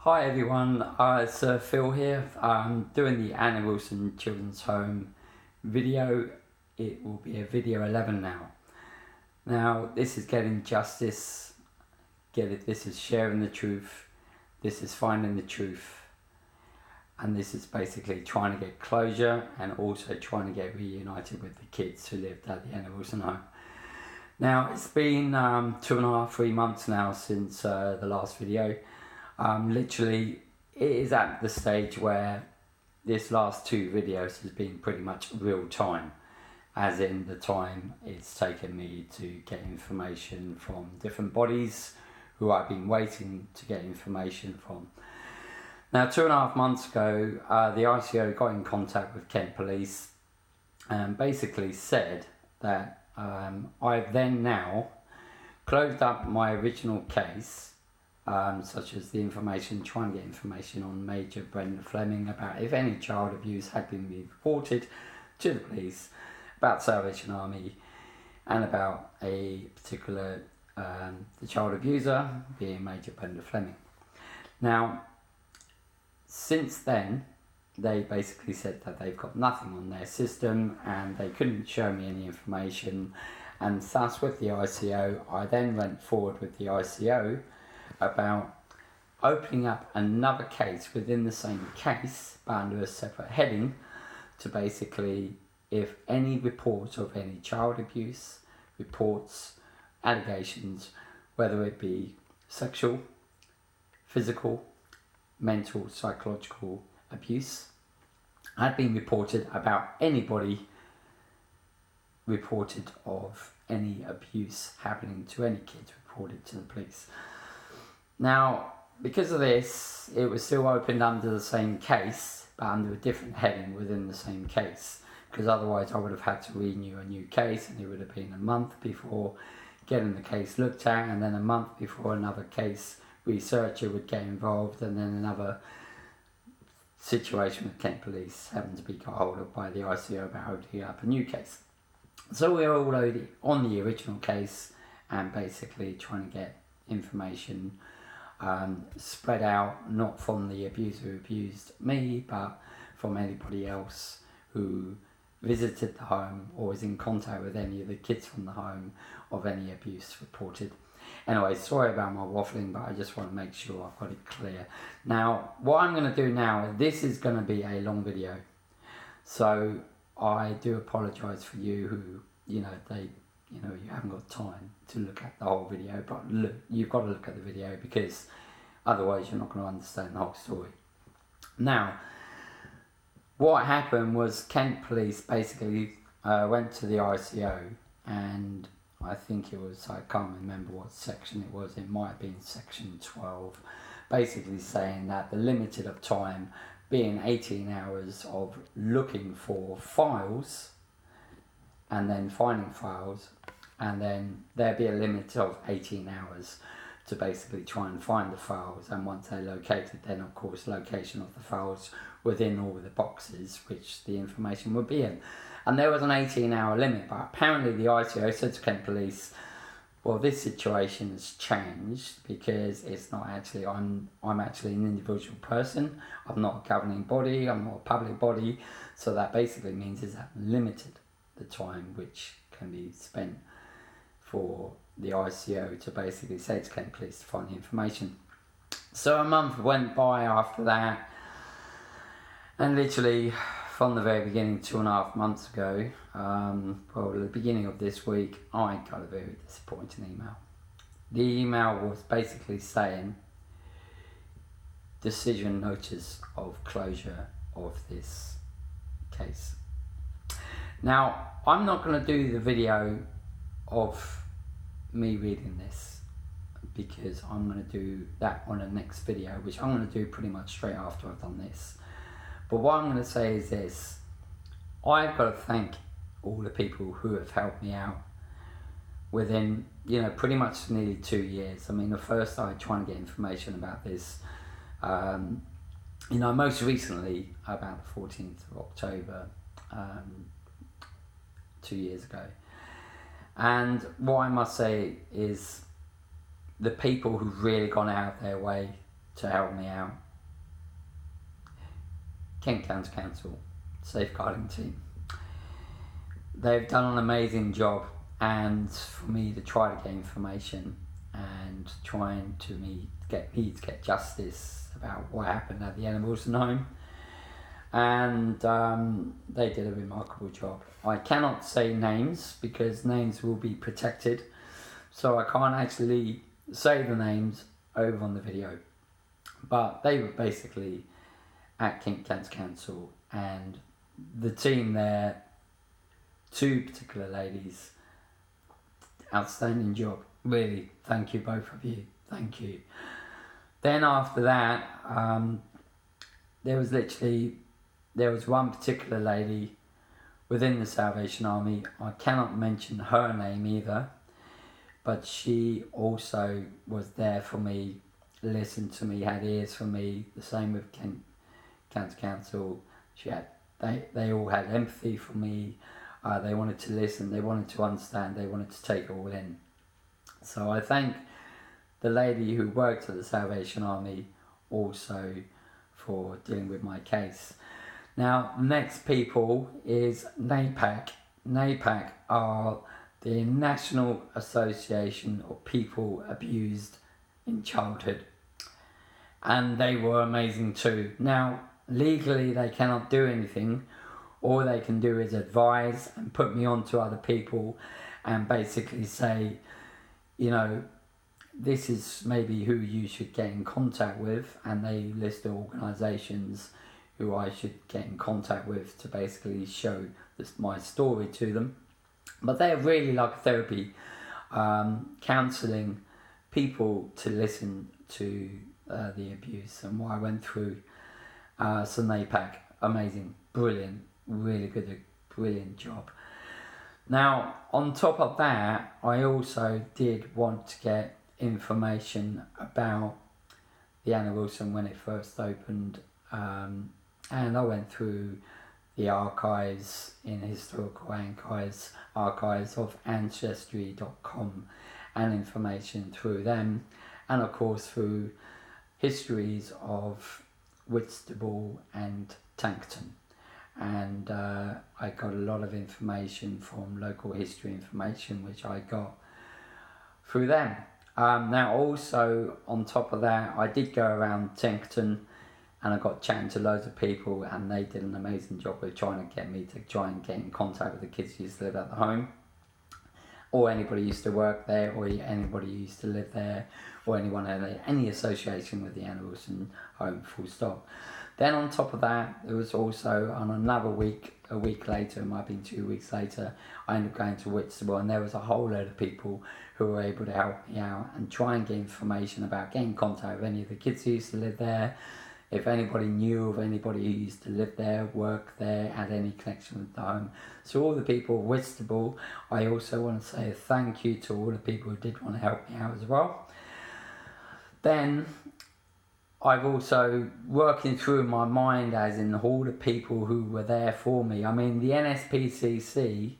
Hi everyone, it's Phil here. I'm doing the Anna Wilson Children's Home video. It will be a video 11 now. Now this is getting justice, this is sharing the truth, this is finding the truth, and this is basically trying to get closure and also trying to get reunited with the kids who lived at the Anna Wilson Home. Now it's been 2.5-3 months now since the last video. Literally, it is at the stage where this last 2 videos has been pretty much real time, as in the time it's taken me to get information from different bodies who I've been waiting to get information from. Now 2.5 months ago, the ICO got in contact with Kent Police and basically said that I've then now closed up my original case, such as the information, trying to get information on Major Brenda Fleming about if any child abuse had been reported to the police, about Salvation Army, and about a particular the child abuser being Major Brenda Fleming. Now, since then, they basically said that they've got nothing on their system and they couldn't show me any information, and thus with the ICO, I then went forward with the ICO about opening up another case within the same case but under a separate heading to basically, if any reports of any child abuse, reports, allegations, whether it be sexual, physical, mental, psychological abuse, had been reported about anybody reported of any abuse happening to any kids reported to the police. Now, because of this, it was still opened under the same case, but under a different heading within the same case, because otherwise I would have had to renew a new case, and it would have been a month before getting the case looked at, and then a month before another case researcher would get involved, and then another situation with Kent Police having to be got hold of by the ICO about opening up a new case. So we were already on the original case and basically trying to get information spread out, not from the abuser who abused me, but from anybody else who visited the home or was in contact with any of the kids from the home of any abuse reported. Anyway, sorry about my waffling, but I just want to make sure I've got it clear. Now, what I'm going to do now, this is going to be a long video, so I do apologise for you who, you haven't got time to look at the whole video, but look, you've got to look at the video because otherwise you're not going to understand the whole story. Now, what happened was Kent Police basically went to the ICO, and I think it was, I can't remember what section it was, it might have been section 12, basically saying that the limited of time being 18 hours of looking for files and then finding files, and then there'd be a limit of 18 hours to basically try and find the files, and once they're located, then of course location of the files within all the boxes which the information would be in. And there was an 18-hour limit, but apparently the ICO said to Kent Police, well, this situation has changed because it's not actually, I'm actually an individual person, I'm not a governing body, I'm not a public body, so that basically means is that limited the time which can be spent for the ICO to basically say to Kent Police to find the information. So a month went by after that, and literally from the very beginning, 2.5 months ago, well, at the beginning of this week, I got a very disappointing email. The email was basically saying, decision notice of closure of this case. Now, I'm not going to do the video of me reading this because I'm going to do that on the next video, which I'm going to do pretty much straight after I've done this. But what I'm going to say is this: I've got to thank all the people who have helped me out within, pretty much nearly 2 years. I mean, the first I trying to get information about this, most recently about the 14th of October, 2 years ago. And what I must say is the people who've really gone out of their way to help me out. Kent County Council safeguarding team. They've done an amazing job, and for me to try to get information and trying to get justice about what happened at the Animals Home, and they did a remarkable job. I cannot say names because names will be protected, so I can't actually say the names over on the video, but they were basically at Kent County Council, and the team there, two particular ladies, outstanding job, really. Thank you, both of you, thank you. Then after that, there was one particular lady within the Salvation Army. I cannot mention her name either, but she also was there for me, listened to me, had ears for me. The same with Kent County Council. They all had empathy for me. They wanted to listen, they wanted to understand, they wanted to take it all in. So I thank the lady who worked at the Salvation Army also for dealing with my case. Now, next people is NAPAC. NAPAC are the National Association of People Abused in Childhood, and they were amazing too. Now, legally they cannot do anything. All they can do is advise and put me on to other people and basically say, you know, this is maybe who you should get in contact with, and they list the organisations who I should get in contact with to basically show my story to them. But they're really like therapy, counselling people to listen to the abuse and what I went through. So NAPAC, amazing, brilliant, really good, brilliant job. Now, on top of that, I also did want to get information about the Anna Wilson when it first opened, and I went through the archives, in historical archives of ancestry.com, and information through them, and of course through histories of Whitstable and Tankerton. And I got a lot of information from local history information, which I got through them. Now also on top of that, I did go around Tankerton and I got chatting to loads of people, and they did an amazing job of trying to get me to try and get in contact with the kids who used to live at the home, or anybody who used to work there, or anybody who used to live there, or anyone had any association with the Anna Wilson home, full stop. Then on top of that, there was also on another week, a week later, it might have been 2 weeks later, I ended up going to Whitstable, and there was a whole load of people who were able to help me out and try and get information about getting in contact with any of the kids who used to live there, if anybody knew of anybody who used to live there, work there, had any connection with the home. So all the people of Whitstable, I also want to say a thank you to all the people who did want to help me out as well. Then I've also working through my mind as in all the people who were there for me. I mean, the NSPCC,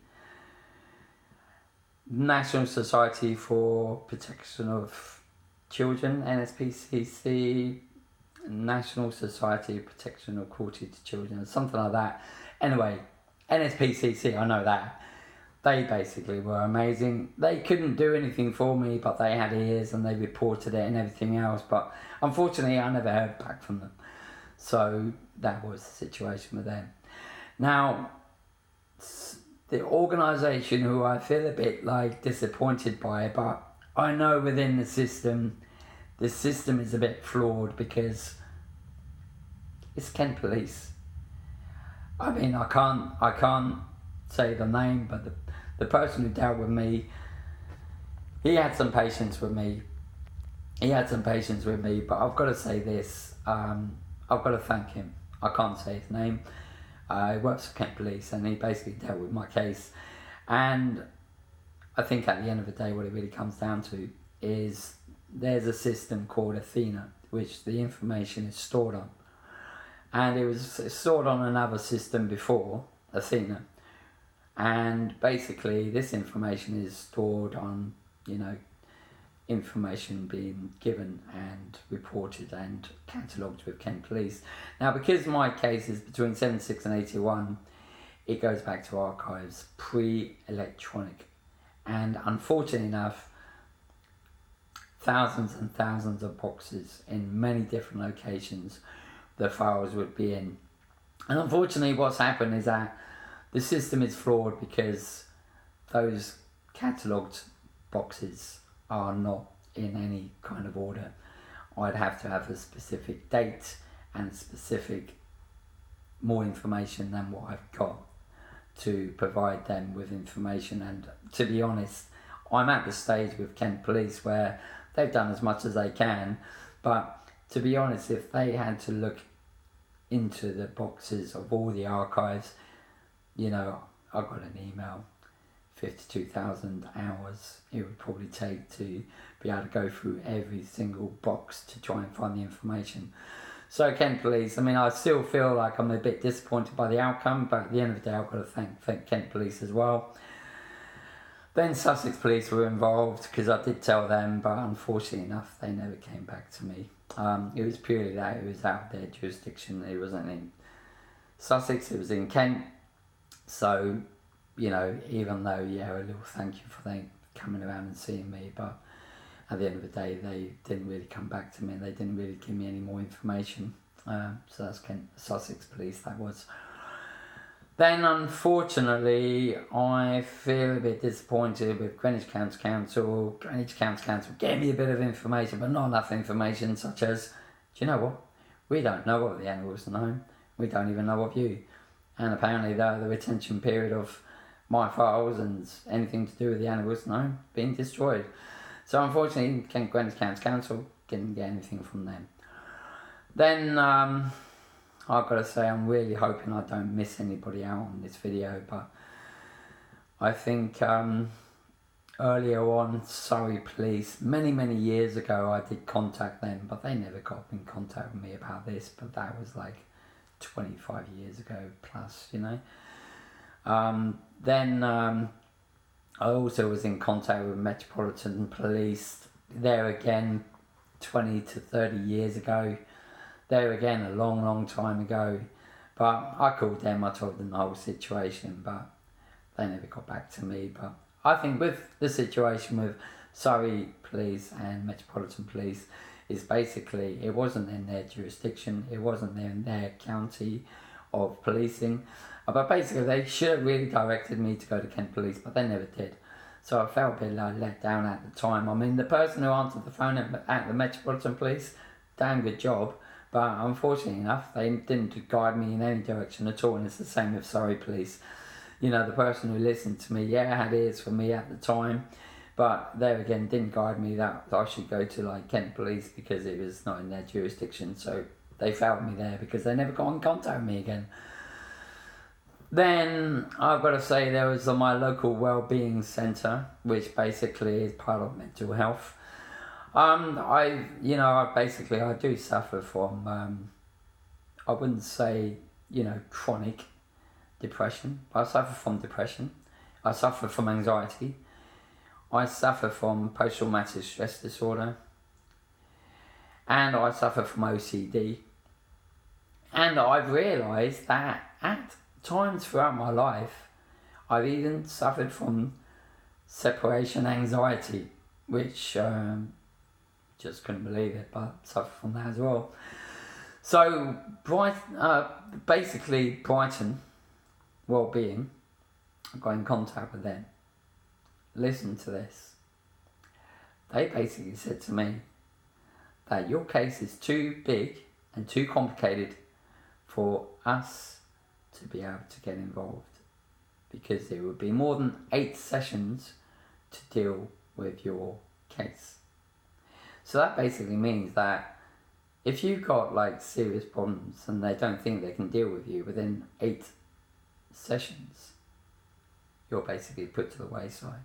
National Society for Protection of Children, NSPCC, National Society of Protection of Cruelty to Children, something like that. Anyway, NSPCC, I know that. They basically were amazing. They couldn't do anything for me, but they had ears and they reported it and everything else. But unfortunately, I never heard back from them. So that was the situation with them. Now, the organisation who I feel a bit like disappointed by, but I know within the system is a bit flawed because it's Kent Police. I mean, I can't say the name, but the person who dealt with me, he had some patience with me. But I've got to say this, I've got to thank him. I can't say his name. He works for Kent Police, and he basically dealt with my case. And I think at the end of the day, what it really comes down to is there's a system called Athena, which the information is stored on. And it was stored on another system before Athena. And basically this information is stored on, information being given and reported and catalogued with Kent Police. Now, because my case is between 76 and 81, it goes back to archives pre-electronic, and unfortunately enough, thousands and thousands of boxes in many different locations the files would be in. And unfortunately what's happened is that the system is flawed, because those catalogued boxes are not in any kind of order. I'd have to have a specific date and specific more information than what I've got to provide them with information. And to be honest, I'm at the stage with Kent Police where they've done as much as they can, but to be honest, if they had to look into the boxes of all the archives, you know, I got an email, 52,000 hours it would probably take to be able to go through every single box to try and find the information. So Kent Police, I mean, I still feel like I'm a bit disappointed by the outcome, but at the end of the day I've got to thank Kent Police as well. Then Sussex Police were involved, because I did tell them, but unfortunately enough they never came back to me. It was purely that it was out of their jurisdiction. It wasn't in Sussex, it was in Kent. So, you know, even though, yeah, a little thank you for them coming around and seeing me, but at the end of the day they didn't really come back to me, and they didn't really give me any more information. So that's Sussex Police, that was. Then unfortunately I feel a bit disappointed with Greenwich County Council. Greenwich County Council gave me a bit of information, but not enough information, such as, do you know what? We don't know what the animals know. We don't even know of you. And apparently the retention period of my files and anything to do with the animals know being destroyed. So unfortunately Greenwich County Council didn't get anything from them. Then I've got to say, I'm really hoping I don't miss anybody out on this video, but I think earlier on, Surrey Police, many years ago, I did contact them, but they never got in contact with me about this, but that was like 25 years ago plus, you know. Then I also was in contact with Metropolitan Police, there again 20 to 30 years ago. There again a long time ago, but I called them, I told them the whole situation, but they never got back to me. But I think with the situation with Surrey Police and Metropolitan Police is basically, it wasn't in their jurisdiction, it wasn't in their county of policing, but basically they should have really directed me to go to Kent Police, but they never did. So I felt a bit like let down at the time. I mean, the person who answered the phone at the Metropolitan Police, damn good job. But unfortunately enough, they didn't guide me in any direction at all, and it's the same with Surrey Police. You know, the person who listened to me, yeah, had ears for me at the time, but there again didn't guide me that I should go to like Kent Police, because it was not in their jurisdiction. So they failed me there, because they never got in contact with me again. Then I've got to say, there was my local wellbeing centre, which basically is part of mental health. I do suffer from, I wouldn't say, you know, chronic depression, but I suffer from depression. I suffer from anxiety. I suffer from post-traumatic stress disorder. And I suffer from OCD. And I've realised that at times throughout my life, I've even suffered from separation anxiety, which, just couldn't believe it, but suffer from that as well. So basically Brighton Wellbeing, I got in contact with them. Listen to this. They basically said to me that your case is too big and too complicated for us to be able to get involved, because there would be more than 8 sessions to deal with your case. So that basically means that if you've got like serious problems and they don't think they can deal with you within 8 sessions, you're basically put to the wayside,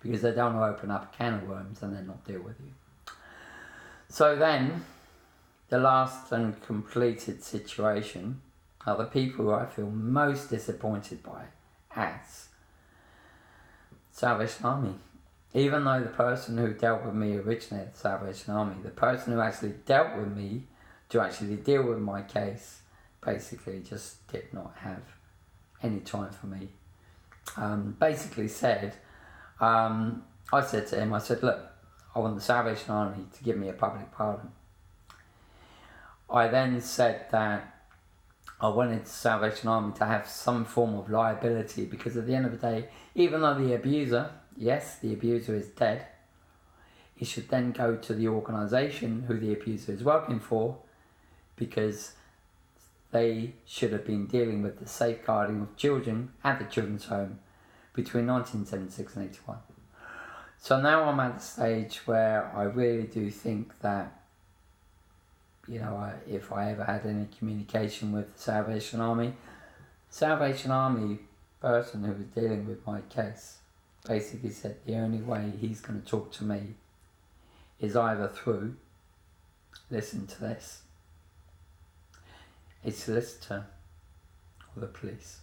because they don't want to open up a can of worms and then not deal with you. So then, the last and completed situation are the people who I feel most disappointed by as Salvation Army. even though the person who dealt with me originally at the Salvation Army, the person who actually dealt with me to actually deal with my case, basically just did not have any time for me. Basically said, I said to him, I said, look, I want the Salvation Army to give me a public pardon. I then said that I wanted the Salvation Army to have some form of liability, because at the end of the day, even though the abuser, yes, the abuser is dead, he should then go to the organisation who the abuser is working for, because they should have been dealing with the safeguarding of children at the children's home between 1976 and 81. So now I'm at the stage where I really do think that, you know, if I ever had any communication with the Salvation Army person who was dealing with my case basically said the only way he's going to talk to me is either through, listen to this, a solicitor or the police.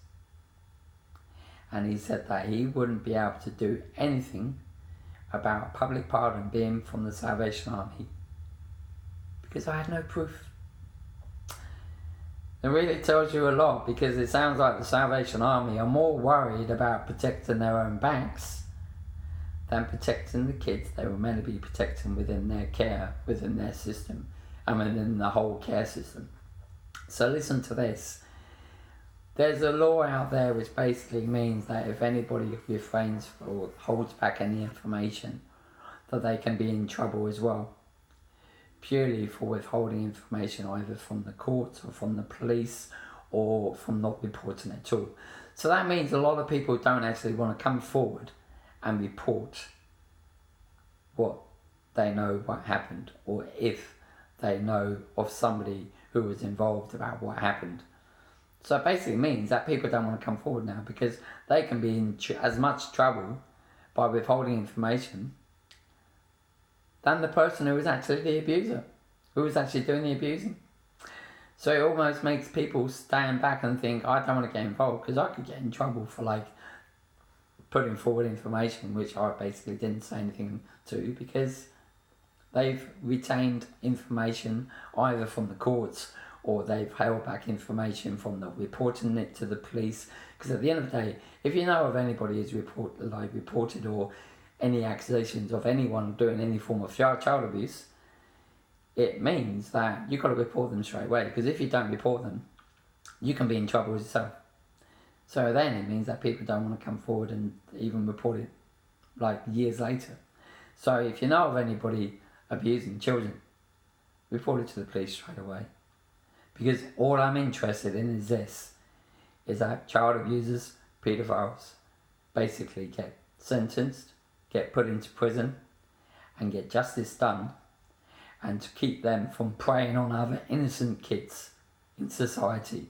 And he said that he wouldn't be able to do anything about public pardon being from the Salvation Army because I had no proof. It really tells you a lot, because it sounds like the Salvation Army are more worried about protecting their own backs than protecting the kids they were meant to be protecting within their care, within their system, and within the whole care system. So listen to this. There's a law out there which basically means that if anybody refrains or holds back any information, that they can be in trouble as well, purely for withholding information either from the courts or from the police or from not reporting at all. So that means a lot of people don't actually want to come forward and report what they know what happened, or if they know of somebody who was involved about what happened. So it basically means that people don't want to come forward now because they can be in as much trouble by withholding information than the person who was actually the abuser, who was actually doing the abusing. So it almost makes people stand back and think, I don't want to get involved because I could get in trouble for like putting forward information which I basically didn't say anything to, because they've retained information either from the courts or they've held back information from the reporting it to the police. Because at the end of the day, if you know of anybody who's reported or any accusations of anyone doing any form of child abuse, it means that you've got to report them straight away, because if you don't report them, you can be in trouble yourself. So then it means that people don't want to come forward and even report it like years later. So if you know of anybody abusing children, report it to the police straight away. Because all I'm interested in is this, is that child abusers, paedophiles, basically get sentenced, get put into prison, and get justice done, and to keep them from preying on other innocent kids in society.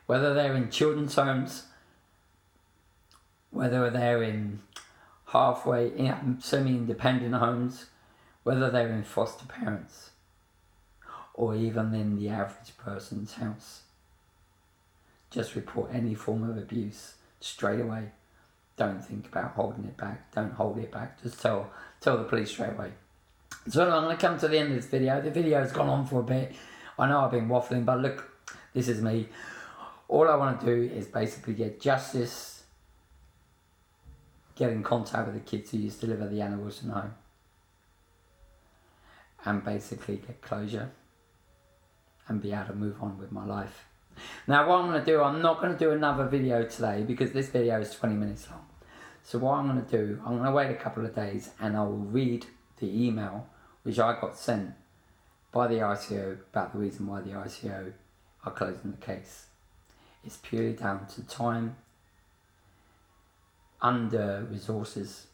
Whether they're in children's homes, whether they're in semi-independent homes, whether they're in foster parents, or even in the average person's house. Just report any form of abuse straight away. Don't think about holding it back. Don't hold it back. Just tell the police straight away. So I'm going to come to the end of this video. The video's gone on for a bit. I know I've been waffling, but look, this is me. All I want to do is basically get justice, get in contact with the kids who used to live at the Anna Wilson home, and basically get closure and be able to move on with my life. Now what I'm going to do, I'm not going to do another video today because this video is 20 minutes long. So what I'm going to do, I'm going to wait a couple of days and I will read the email which I got sent by the ICO about the reason why the ICO are closing the case. It's purely down to time, under resources,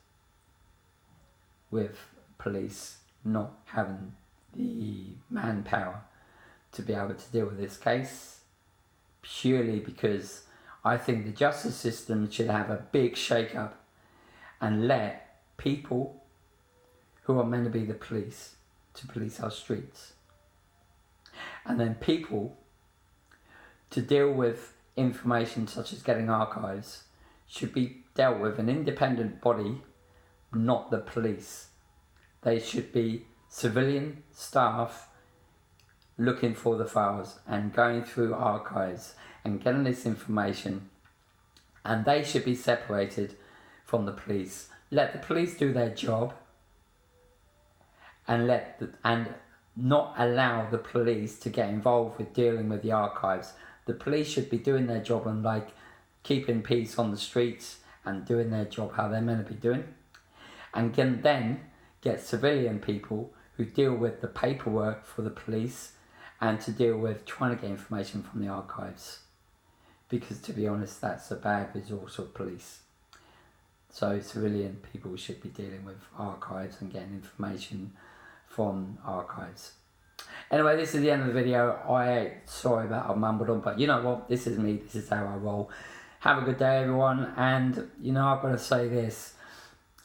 with police not having the manpower to be able to deal with this case, purely because I think the justice system should have a big shake-up and let people who are meant to be the police to police our streets, and then people to deal with information such as getting archives should be dealt with an independent body not the police. They should be civilian staff looking for the files and going through archives and getting this information, and they should be separated from the police. Let the police do their job, and not allow the police to get involved with dealing with the archives. The police should be doing their job and like keeping peace on the streets and doing their job how they're meant to be doing, and can then get civilian people who deal with the paperwork for the police and to deal with trying to get information from the archives, because to be honest, that's a bad resource of police. So civilian people should be dealing with archives and getting information from archives. Anyway, this is the end of the video. Sorry about I mumbled on, but you know what, this is me, this is how I roll. Have a good day, everyone. And you know, I've got to say this,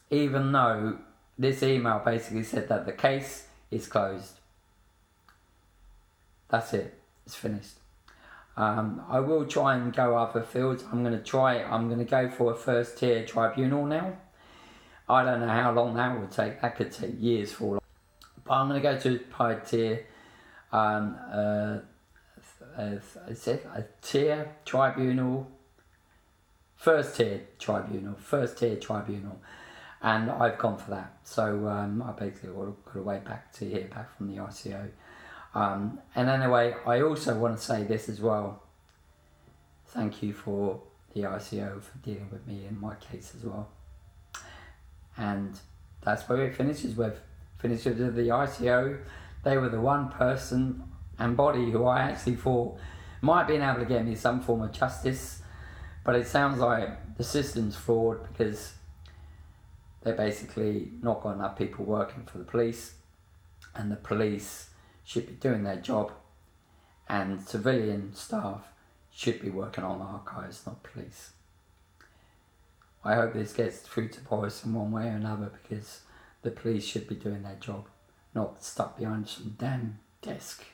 even though this email basically said that the case is closed, that's it, it's finished. I will try and go other fields. I'm going to go for a first tier tribunal now. I don't know how long that will take. That could take years for. But I'm going to go to a tier, a tier tribunal, first tier tribunal, and I've gone for that. So I basically got to wait back to hear back from the ICO. And anyway, I also want to say this as well. Thank you for the ICO for dealing with me in my case as well. And that's where it finishes with. Finishes with the ICO. They were the one person and body who I actually thought might have been able to get me some form of justice. But it sounds like the system's flawed, because they basically not got enough people working for the police, and the police should be doing their job, and civilian staff should be working on archives, not police. I hope this gets through to Boris in one way or another, because the police should be doing their job, not stuck behind some damn desk.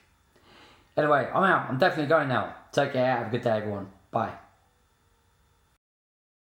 Anyway, I'm out. I'm definitely going now. Take care. Have a good day, everyone. Bye.